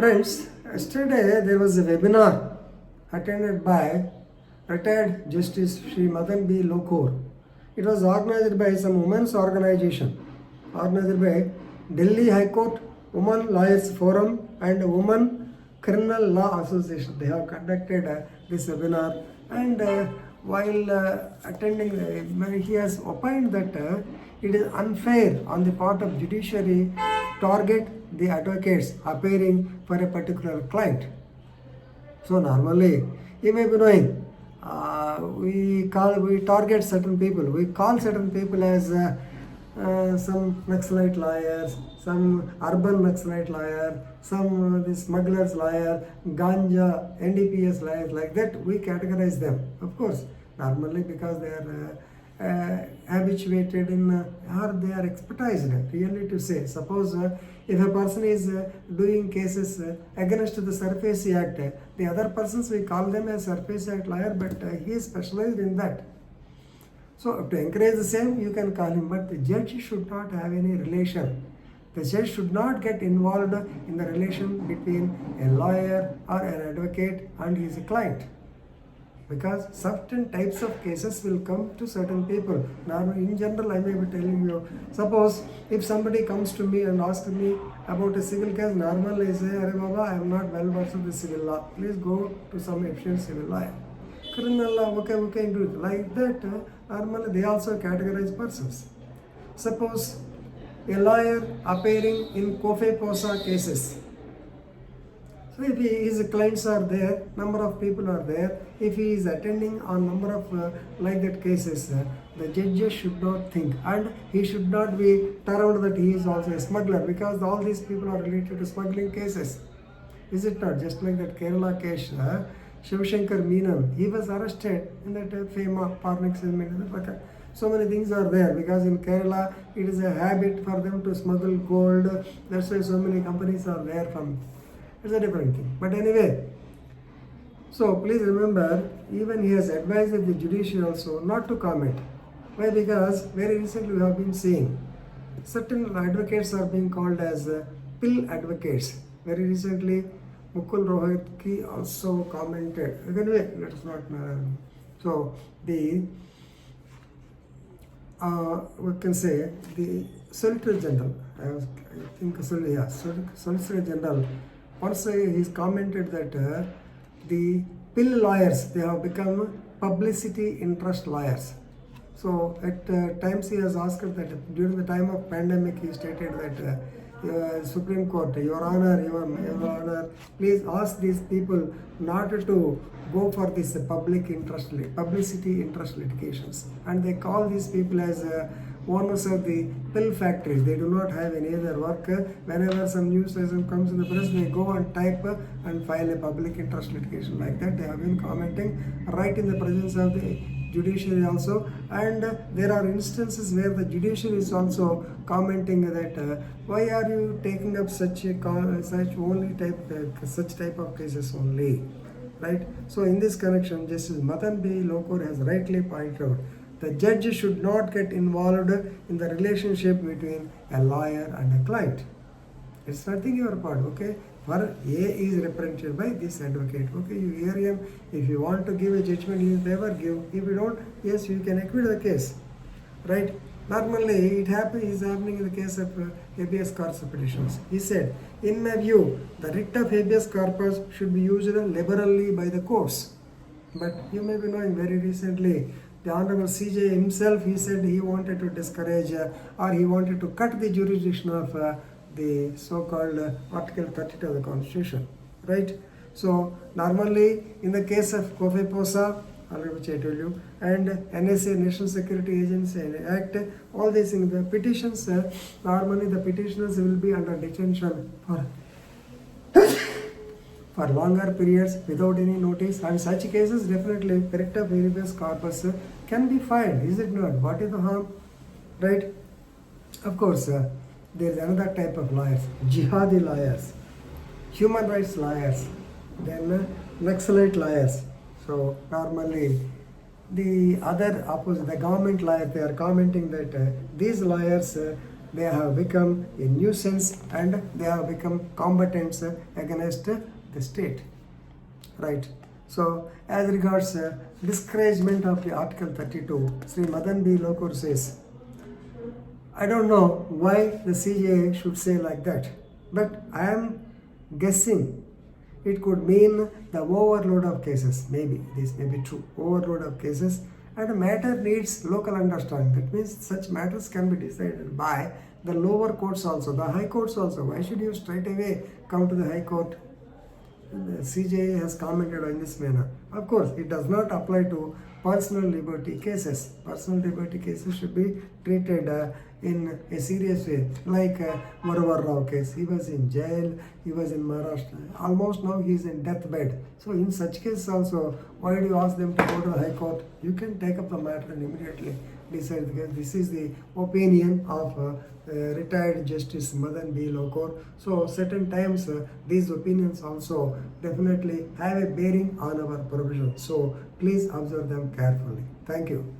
Friends, yesterday there was a webinar attended by retired Justice Sri Madan B. Lokur. It was organized by some women's organization, organized by Delhi High Court, Women Lawyers Forum and Women Criminal Law Association. They have conducted this webinar, and while attending, he has opined that it is unfair on the part of judiciary target the advocates appearing for a particular client. So normally, you may be knowing, we target certain people. We call certain people as some Naxalite lawyers, some urban Naxalite lawyer, some the smugglers lawyer, ganja, NDPS lawyers, like that. We categorize them, of course, normally because they are habituated in or they are expertised really to say. Suppose if a person is doing cases against the Surface Act, the other persons we call them as Surface Act lawyer, but he is specialized in that. So to encourage the same, you can call him, but the judge should not have any relation. The judge should not get involved in the relation between a lawyer or an advocate and his client, because certain types of cases will come to certain people. Now, in general, I may be telling you, suppose if somebody comes to me and asks me about a civil case, normally I say, Arey Baba, I am not well versed in the civil law. Please go to some efficient civil lawyer. Criminal law, okay, we can do it. Like that, normally they also categorize persons. Suppose a lawyer appearing in COFE POSA cases. So if his clients are there, number of people are there, if he is attending on number of like that cases, the judges should not think, and he should not be termed that he is also a smuggler, because all these people are related to smuggling cases. Is it not? Just like that Kerala case, Shivashankar Meenan, he was arrested in that FEMA Parnix. So many things are there, because in Kerala it is a habit for them to smuggle gold. That's why so many companies are there from. It's a different thing. But anyway, so please remember, even he has advised the judiciary also not to comment. Why? Because very recently we have been seeing certain advocates are being called as pill advocates. Very recently, Mukul Rohitki also commented. Anyway, let us not. So the we can say the Solicitor General. I think Solicitor General. Also, he's commented that the pill lawyers, they have become publicity interest lawyers. So at times he has asked that during the time of pandemic, he stated that Supreme Court, Your Honor, please ask these people not to go for this publicity interest litigations. And they call these people as owners of the pill factories. They do not have any other work. Whenever some news comes in the press, they go and type and file a public interest litigation. Like that, they have been commenting right in the presence of the judiciary also. And there are instances where the judiciary is also commenting that why are you taking up such type of cases only, right? So in this connection, Justice Madan B. Lokur has rightly pointed out, the judge should not get involved in the relationship between a lawyer and a client. It's nothing your part, okay? For A is represented by this advocate, okay? You hear him. If you want to give a judgment in his favor, give. If you don't, yes, you can acquit the case, right? Normally, is happening in the case of habeas corpus petitions. He said, in my view, the writ of habeas corpus should be used liberally by the courts. But you may be knowing, very recently, the Honorable CJ himself, he said he wanted to discourage or he wanted to cut the jurisdiction of the so-called Article 32 of the Constitution, right? So normally in the case of COFE POSA, already which I told you, and NSA, National Security Agency Act, all these things, the petitions, normally the petitioners will be under detention for longer periods without any notice, and such cases definitely writ of habeas corpus can be filed, is it not? What is the harm, right? Of course, there is another type of lawyers, jihadi lawyers, human rights lawyers, then Naxalite lawyers. So normally the other opposite, the government lawyers, they are commenting that these lawyers they have become a nuisance and they have become combatants against the state. Right. So, as regards discouragement of the Article 32, Sri Madan B. Lokur says, I don't know why the CJA should say like that, but I am guessing it could mean the overload of cases. Maybe this may be true. Overload of cases, and a matter needs local understanding. That means such matters can be decided by the lower courts also, the high courts also. Why should you straight away come to the high court? The CJA has commented in this manner. Of course, it does not apply to personal liberty cases. Personal liberty cases should be treated in a serious way, like Murvar Rao case. He was in jail, he was in Maharashtra. Almost now he is in deathbed. So in such cases also, why do you ask them to go to the High Court? You can take up the matter and immediately decide the case. This is the opinion of retired Justice Madan B. Lokur. So certain times these opinions also definitely have a bearing on our provision. So please observe them carefully. Thank you.